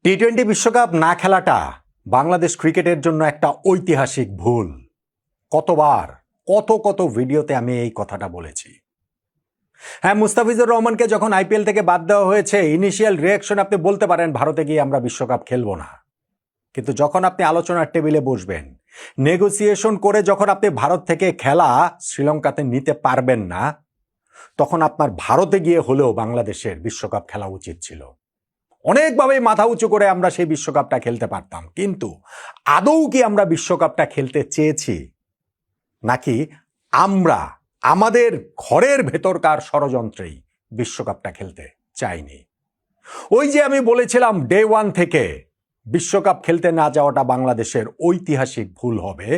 টি-20 বিশ্বকাপ না খেলাটা বাংলাদেশ ক্রিকেটের জন্য একটা ঐতিহাসিক ভুল। কতবার কত ভিডিওতে আমি এই কথাটা বলেছি। হ্যাঁ, মুস্তাফিজুর রহমানকে যখন আইপিএল থেকে বাদ দেওয়া হয়েছে, ইনিশিয়াল রিয়াকশন আপনি বলতে পারেন ভারতে গিয়ে আমরা বিশ্বকাপ খেলবো না। কিন্তু যখন আপনি আলোচনার টেবিলে বসবেন, নেগোসিয়েশন করে যখন আপনি ভারত থেকে খেলা শ্রীলঙ্কাতে নিতে পারবেন না, তখন আপনার ভারতে গিয়ে হলেও বাংলাদেশের বিশ্বকাপ খেলা উচিত ছিল। অনেকভাবে মাথা উঁচু করে আমরা সেই বিশ্বকাপটা খেলতে পারতাম, কিন্তু আদৌ কি আমরা বিশ্বকাপটা খেলতে চেয়েছি, নাকি আমরা আমাদের ঘরের ভেতরকার ষড়যন্ত্রেই বিশ্বকাপটা খেলতে চাইনি? ওই যে আমি বলেছিলাম ডে ওয়ান থেকে বিশ্বকাপ খেলতে না যাওয়াটা বাংলাদেশের ঐতিহাসিক ভুল হবে।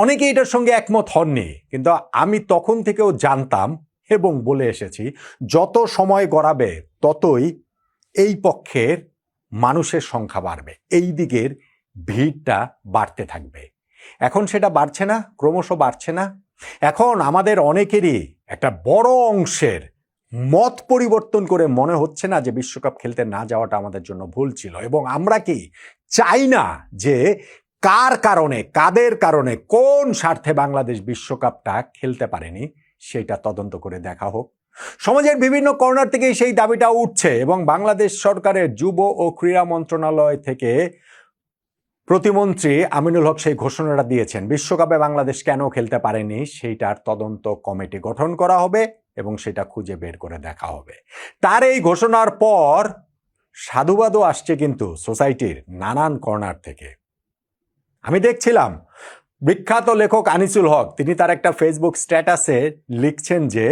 অনেকে এটার সঙ্গে একমত হননি, কিন্তু আমি তখন থেকেও জানতাম এবং বলে এসেছি, যত সময় গড়াবে ততই এই পক্ষের মানুষের সংখ্যা বাড়বে, এই দিকের ভিড়টা বাড়তে থাকবে। এখন সেটা বাড়ছে না, ক্রমশ বাড়ছে না। এখন আমাদের অনেকেরই একটা বড় অংশের মত পরিবর্তন করে মনে হচ্ছে না যে বিশ্বকাপ খেলতে না যাওয়াটা আমাদের জন্য ভুল ছিল। এবং আমরা কি চাই না যে কার কারণে, কাদের কারণে, কোন স্বার্থে বাংলাদেশ বিশ্বকাপটা খেলতে পারেনি সেটা তদন্ত করে দেখা হোক। সমাজের বিভিন্ন কর্নার থেকে সেই দাবিটা উঠছে এবং বাংলাদেশ সরকারের যুব ও ক্রীড়া মন্ত্রণালয় থেকে প্রতিমন্ত্রী আমিনুল হক সেই ঘোষণাটা দিয়েছেন, বিশ্বকাপে বাংলাদেশ কেন খেলতে পারেনি সেইটার তদন্ত কমিটি গঠন করা হবে এবং সেটা খুঁজে বের করে দেখা হবে। তার এই ঘোষণার পর সাধুবাদও আসছে কিন্তু সোসাইটির নানান কর্নার থেকে। আমি দেখছিলাম বিখ্যাত লেখক আনিসুল হক, তিনি তার একটা ফেসবুক স্ট্যাটাসে লিখছেন যে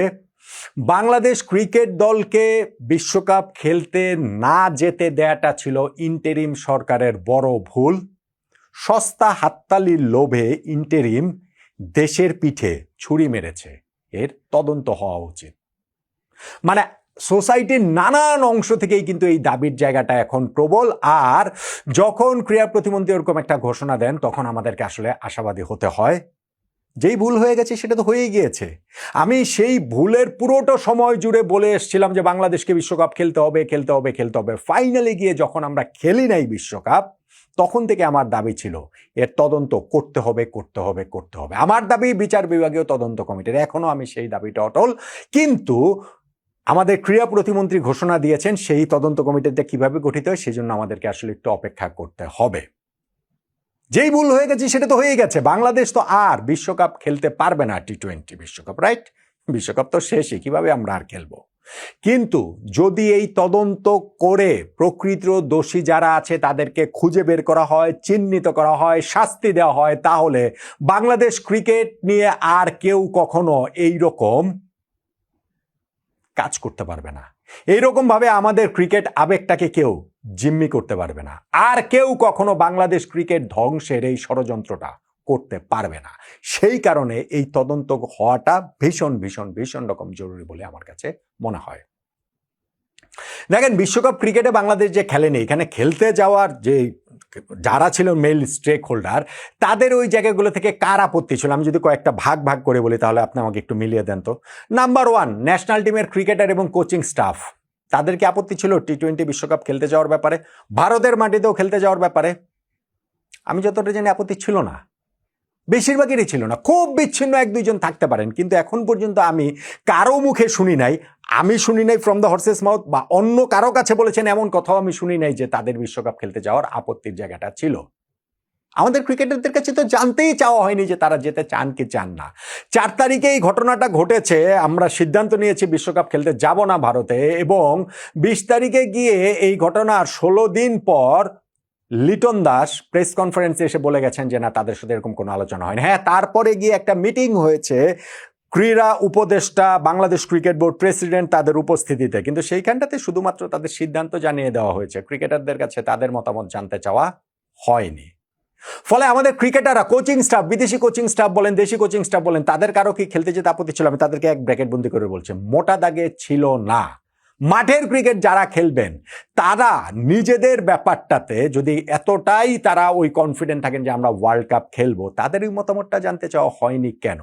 বাংলাদেশ ক্রিকেট দলকে বিশ্বকাপ খেলতে না যেতে দেয়াটা ছিল ইন্টেরিম সরকারের বড় ভুল। সস্তা হাততালির লোভে ইন্টেরিম দেশের পিঠে ছুরি মেরেছে, এর তদন্ত হওয়া উচিত। মানে সোসাইটির নানান অংশ থেকেই কিন্তু এই দাবির জায়গাটা এখন প্রবল। আর যখন ক্রীড়া প্রতিমন্ত্রী এরকম একটা ঘোষণা দেন, তখন আমাদেরকে আসলে আশাবাদী হতে হয়। যেই ভুল হয়ে গেছে সেটা তো হয়েই গিয়েছে। আমি সেই ভুলের পুরোটা সময় জুড়ে বলে এসেছিলাম যে বাংলাদেশকে বিশ্বকাপ খেলতে হবে, খেলতে হবে, খেলতে হবে। ফাইনালি গিয়ে যখন আমরা খেলি নাই বিশ্বকাপ, তখন থেকে আমার দাবি ছিল এর তদন্ত করতে হবে, করতে হবে, করতে হবে। আমার দাবি বিচার বিভাগীয় তদন্ত কমিটির, এখনো আমি সেই দাবিটা অটল। কিন্তু আমাদের ক্রীড়া প্রতিমন্ত্রী ঘোষণা দিয়েছেন সেই তদন্ত কমিটিটা কিভাবে গঠিত হয় সেজন্য আমাদেরকে আসলে একটু অপেক্ষা করতে হবে। যেই ভুল হয়ে গেছে সেটা তো হয়ে গেছে। বাংলাদেশ তো আর বিশ্বকাপ খেলতে পারবে না, টি-20 বিশ্বকাপ, রাইট? বিশ্বকাপ তো শেষই, কিভাবে আমরা আর খেলবো? কিন্তু যদি এই তদন্ত করে প্রকৃত দোষী যারা আছে তাদেরকে খুঁজে বের করা হয়, চিহ্নিত করা হয়, শাস্তি দেওয়া হয়, তাহলে বাংলাদেশ ক্রিকেট নিয়ে আর কেউ কখনো এইরকম কাজ করতে পারবে না। এইরকম ভাবে আমাদের ক্রিকেট আবেগটাকে কেউ জিম্মি করতে পারবে না। আর কেউ কখনো বাংলাদেশ ক্রিকেট ধ্বংসের এই ষড়যন্ত্রটা করতে পারবে না। সেই কারণে এই তদন্ত হওয়াটা ভীষণ ভীষণ ভীষণ রকম জরুরি বলে আমার কাছে মনে হয়। দেখেন, বিশ্বকাপ ক্রিকেটে বাংলাদেশ যে খেলেনি, এখানে খেলতে যাওয়ার যে যারা ছিল মেল স্টেক হোল্ডার, তাদের ওই জায়গাগুলো থেকে কার আপত্তি ছিল আমি যদি কয়েকটা ভাগ ভাগ করে বলি তাহলে আপনি আমাকে একটু মিলিয়ে দেন তো। নাম্বার 1, ন্যাশনাল টিমের ক্রিকেটার এবং কোচিং স্টাফ, তাদেরকে আপত্তি ছিল টি-20 বিশ্বকাপ খেলতে যাওয়ার ব্যাপারে, ভারতের মাটিতেও খেলতে যাওয়ার ব্যাপারে। আমি যতটা জানি আপত্তি ছিল না, বেশিরভাগেরই ছিল না। খুব বিচ্ছিন্ন 1-2 জন থাকতে পারেন, কিন্তু এখন পর্যন্ত আমি কারো মুখে শুনি নাই, আমি শুনি নাই ফ্রম দ্য হর্সেস মাউথ, বা অন্য কারো কাছে বলেছেন এমন কথাও আমি শুনি নাই যে তাদের বিশ্বকাপ খেলতে যাওয়ার আপত্তির জায়গাটা ছিল। আমাদের ক্রিকেটারদের কাছে তো জানতেই চাওয়া হয়নি যে তারা যেতে চান কি চান না। 4 তারিখে এই ঘটনাটা ঘটেছে, আমরা সিদ্ধান্ত নিয়েছি বিশ্বকাপ খেলতে যাব না ভারতে, এবং 20 তারিখে গিয়ে এই ঘটনার 16 দিন পর লিটন দাস প্রেস কনফারেন্সে এসে বলে গেছেন যে না, তাদের সাথে এরকম কোনো আলোচনা হয়নি। হ্যাঁ, তারপরে গিয়ে একটা মিটিং হয়েছে ক্রীড়া উপদেষ্টা, বাংলাদেশ ক্রিকেট বোর্ড প্রেসিডেন্ট তাদের উপস্থিতিতে, কিন্তু সেইখানটাতে শুধুমাত্র তাদের সিদ্ধান্ত জানিয়ে দেওয়া হয়েছে, ক্রিকেটারদের কাছে তাদের মতামত জানতে চাওয়া হয়নি। ফলে আমাদের ক্রিকেটাররা, কোচিং স্টাফ, বিদেশি কোচিং স্টাফ বলেন, দেশি কোচিং স্টাফ বলেন, তাদের কারো কি খেলতে যেতে আপত্তি ছিল? আমি তাদেরকে এক ব্র্যাকেট বন্দি করে বলছি, মোটা দাগে ছিল না। মাঠের ক্রিকেট যারা খেলবেন তারা নিজেদের ব্যাপারটাতে যদি এতটাই তারা ওই কনফিডেন্ট থাকেন যে আমরা ওয়ার্ল্ড কাপ খেলবো, তাদের এই মতামতটা জানতে চাওয়া হয়নি কেন?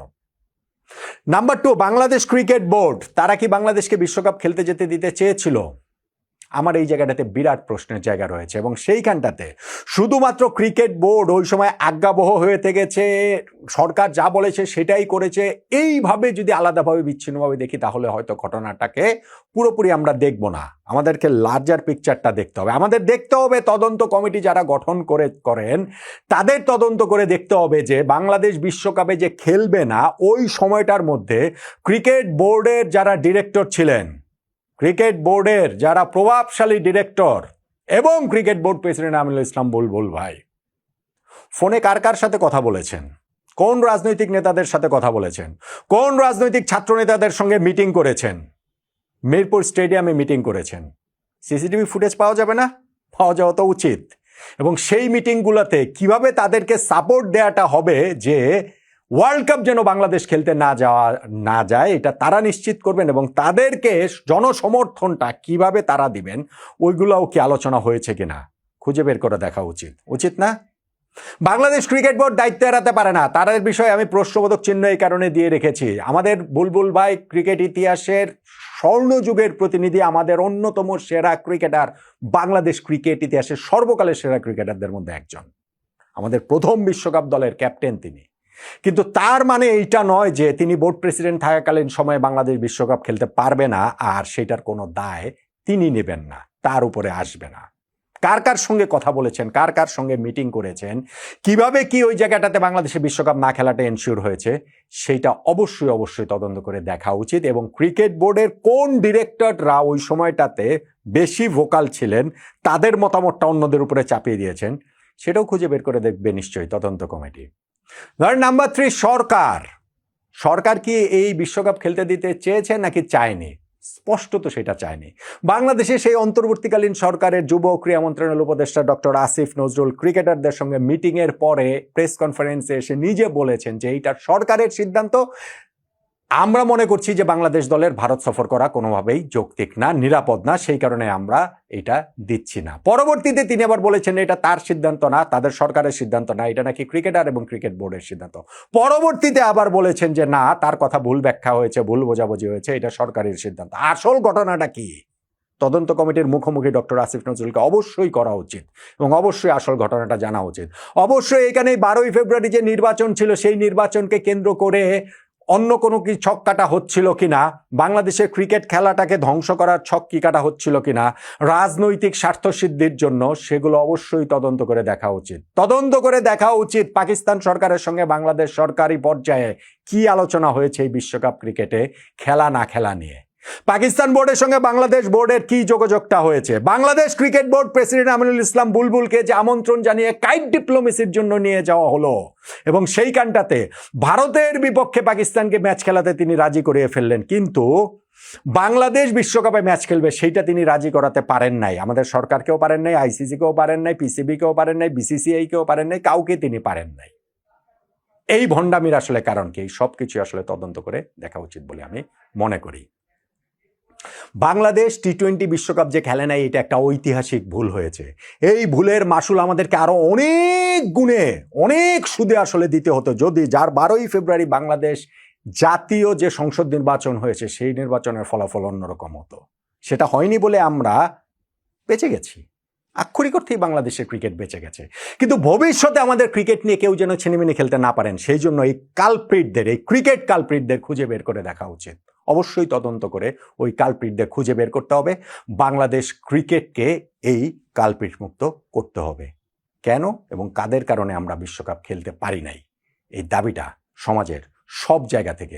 নাম্বার 2, বাংলাদেশ ক্রিকেট বোর্ড, তারা কি বাংলাদেশকে বিশ্বকাপ খেলতে যেতে দিতে চেয়েছিল? আমার এই জায়গাটাতে বিরাট প্রশ্নের জায়গা রয়েছে এবং সেইখানটাতে শুধুমাত্র ক্রিকেট বোর্ড ওই সময় আজ্ঞাবহ হয়ে থেকেছে, সরকার যা বলেছে সেটাই করেছে, এইভাবে যদি আলাদাভাবে বিচ্ছিন্নভাবে দেখি তাহলে হয়তো ঘটনাটাকে পুরোপুরি আমরা দেখব না। আমাদেরকে লার্জার পিকচারটা দেখতে হবে। আমাদের দেখতে হবে তদন্ত কমিটি যারা গঠন করেন তাদের তদন্ত করে দেখতে হবে যে বাংলাদেশ বিশ্বকাপে যে খেলবে না ওই সময়টার মধ্যে ক্রিকেট বোর্ডের যারা ডিরেক্টর ছিলেন, ক্রিকেট বোর্ডের যারা প্রভাবশালী ডিরেক্টর এবং ক্রিকেট বোর্ড প্রেসিডেন্ট আমিনুল ইসলাম বুলবুল ভাই ফোনে কার কার সাথে কথা বলেছেন, কোন রাজনৈতিক নেতাদের সাথে কথা বলেছেন, কোন রাজনৈতিক ছাত্র নেতাদের সঙ্গে মিটিং করেছেন, মিরপুর স্টেডিয়ামে মিটিং করেছেন, সিসিটিভি ফুটেজ পাওয়া যাবে না? পাওয়া যাওয়া তো উচিত। এবং সেই মিটিংগুলোতে কিভাবে তাদেরকে সাপোর্ট দেওয়াটা হবে যে ওয়ার্ল্ড কাপ যেন বাংলাদেশ খেলতে না যায় এটা তারা নিশ্চিত করবেন এবং তাদেরকে জনসমর্থনটা কিভাবে তারা দিবেন ওইগুলোও কি আলোচনা হয়েছে কিনা খুঁজে বের করে দেখা উচিত না? বাংলাদেশ ক্রিকেট বোর্ড দায়িত্ব এড়াতে পারে না, তাদের বিষয়ে আমি প্রশ্নবোধক চিহ্ন এই কারণে দিয়ে রেখেছি। আমাদের বুলবুল ভাই ক্রিকেট ইতিহাসের স্বর্ণযুগের প্রতিনিধি, আমাদের অন্যতম সেরা ক্রিকেটার, বাংলাদেশ ক্রিকেট ইতিহাসের সর্বকালের সেরা ক্রিকেটারদের মধ্যে একজন, আমাদের প্রথম বিশ্বকাপ দলের ক্যাপ্টেন তিনি। কিন্তু তার মানে এইটা নয় যে তিনি বোর্ড প্রেসিডেন্ট থাকাকালীন সময়ে বাংলাদেশ বিশ্বকাপ খেলতে পারবে না আর সেটার কোনো দায় তিনি নেবেন না, তার উপরে আসবে না। কার কার সঙ্গে কথা বলেছেন, কার কার সঙ্গে মিটিং করেছেন, কিভাবে কি ওই জায়গাটাতে বাংলাদেশে বিশ্বকাপ না খেলাটা এনশিওর হয়েছে সেইটা অবশ্যই তদন্ত করে দেখা উচিত। এবং ক্রিকেট বোর্ডের কোন ডিরেক্টররা ওই সময়টাতে বেশি ভোকাল ছিলেন, তাদের মতামতটা অন্যদের উপরে চাপিয়ে দিয়েছেন সেটাও খুঁজে বের করে দেখবে নিশ্চয়ই তদন্ত কমিটি। ধর নাম্বার 3, সরকার কি এই বিশ্বকাপ খেলতে দিতে চেয়েছে নাকি চায়নি? স্পষ্টত সেটা চায়নি। বাংলাদেশে সেই অন্তর্বর্তীকালীন সরকারের যুব ক্রীড়া মন্ত্রণালয়ের উপদেষ্টা ডক্টর আসিফ নজরুল ক্রিকেটারদের সঙ্গে মিটিং এর পরে প্রেস কনফারেন্সে এসে নিজে বলেছেন যে এইটা সরকারের সিদ্ধান্ত, আমরা মনে করছি যে বাংলাদেশ দলের ভারত সফর করা কোনোভাবেই যৌক্তিক না, নিরাপদ না, সেই কারণে আমরা এটা দিচ্ছি না। পরবর্তীতে তিনি আবার বলেছেন এটা তার সিদ্ধান্ত না, তাদের সরকারের সিদ্ধান্ত না, এটা নাকি ক্রিকেটার এবং ক্রিকেট বোর্ডের সিদ্ধান্ত। পরবর্তীতে আবার বলেছেন যে না, তার কথা ভুল ব্যাখ্যা হয়েছে, ভুল বোঝাবুঝি হয়েছে, এটা সরকারের সিদ্ধান্ত। আসল ঘটনাটা কি তদন্ত কমিটির মুখোমুখি ডক্টর আসিফ নজরুলকে অবশ্যই করা উচিত এবং অবশ্যই আসল ঘটনাটা জানা উচিত। অবশ্যই এখানে 12ই ফেব্রুয়ারি যে নির্বাচন ছিল সেই নির্বাচনকে কেন্দ্র করে অন্য কোনো কি ছক কাটা হচ্ছিল কিনা, বাংলাদেশের ক্রিকেট খেলাটাকে ধ্বংস করার ছক কি কাটা হচ্ছিল কিনা রাজনৈতিক স্বার্থসিদ্ধির জন্য, সেগুলো অবশ্যই তদন্ত করে দেখা উচিত। পাকিস্তান সরকারের সঙ্গে বাংলাদেশ সরকারি পর্যায়ে কি আলোচনা হয়েছে এই বিশ্বকাপ ক্রিকেটে খেলা না খেলা নিয়ে, পাকিস্তান বোর্ডের সঙ্গে বাংলাদেশ বোর্ডের কি যোগাযোগটা হয়েছে, Bangladesh cricket board president Aminul Islam বুলবুলকে যে আমন্ত্রণ জানিয়ে কাইট ডিপ্লোমেসির জন্য নিয়ে যাওয়া হলো এবং সেইখানটাতে ভারতের বিপক্ষে পাকিস্তানকে ম্যাচ খেলাতে তিনি রাজি করিয়ে ফেললেন, কিন্তু বাংলাদেশ বিশ্বকাপে ম্যাচ খেলবে সেইটা তিনি রাজি করাতে পারেন নাই। আমাদের সরকারকেও পারেন নাই, আইসিসিকেও পারেন নাই, পিসিবিকেও পারেন নাই, বিসিসিআইকেও পারেন নাই, কাউকে তিনি পারেন নাই। এই ভণ্ডামির আসলে কারণ কি, সবকিছু আসলে তদন্ত করে দেখা উচিত বলে আমি মনে করি। বাংলাদেশ টি-20 বিশ্বকাপ যে খেলে নাই এটা একটা ঐতিহাসিক ভুল হয়েছে। এই ভুলের মাসুল আমাদেরকে আরো অনেক গুণে অনেক সুদে আসলে দিতে হতো যদি 12ই ফেব্রুয়ারি বাংলাদেশ জাতীয় যে সংসদ নির্বাচন হয়েছে সেই নির্বাচনের ফলাফল অন্যরকম হতো। সেটা হয়নি বলে আমরা বেঁচে গেছি, আক্ষরিক অর্থেই বাংলাদেশের ক্রিকেট বেঁচে গেছে। কিন্তু ভবিষ্যতে আমাদের ক্রিকেট নিয়ে কেউ যেন ছিনিমিনি খেলতে না পারেন সেই জন্য এই ক্রিকেট কালপ্রিটদের খুঁজে বের করে দেখা উচিত। অবশ্যই তদন্ত করে ওই কালপ্রিটদের খুঁজে বের করতে হবে, বাংলাদেশ ক্রিকেটকে এই কালপ্রিট মুক্ত করতে হবে। কেন এবং কাদের কারণে আমরা বিশ্বকাপ খেলতে পারি নাই, এই দাবিটা সমাজের সব জায়গা থেকে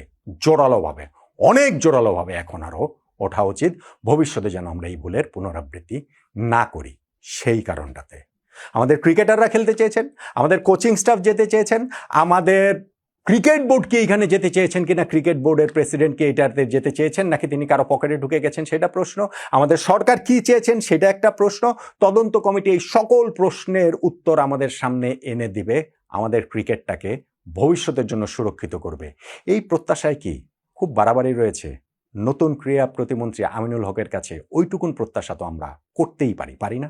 অনেক জোরালোভাবে এখন আরও ওঠা উচিত, ভবিষ্যতে যেন আমরা এই ভুলের পুনরাবৃত্তি না করি। সেই কারণটাতে আমাদের ক্রিকেটাররা খেলতে চেয়েছেন, আমাদের কোচিং স্টাফ যেতে চেয়েছেন, আমাদের ক্রিকেট বোর্ডকে এখানে যেতে চেয়েছেন কিনা, ক্রিকেট বোর্ডের প্রেসিডেন্টকে এটাতে যেতে চেয়েছেন নাকি তিনি কারো পকেটে ঢুকে গেছেন সেটা প্রশ্ন, আমাদের সরকার কি চেয়েছেন সেটা একটা প্রশ্ন। তদন্ত কমিটি এই সকল প্রশ্নের উত্তর আমাদের সামনে এনে দিবে, আমাদের ক্রিকেটটাকে ভবিষ্যতের জন্য সুরক্ষিত করবে। এই প্রত্যাশায় কি খুব বাড়াবাড়ি রয়েছে? নতুন ক্রীড়া প্রতিমন্ত্রী আমিনুল হকের কাছে ওইটুকুন প্রত্যাশা তো আমরা করতেই পারি না?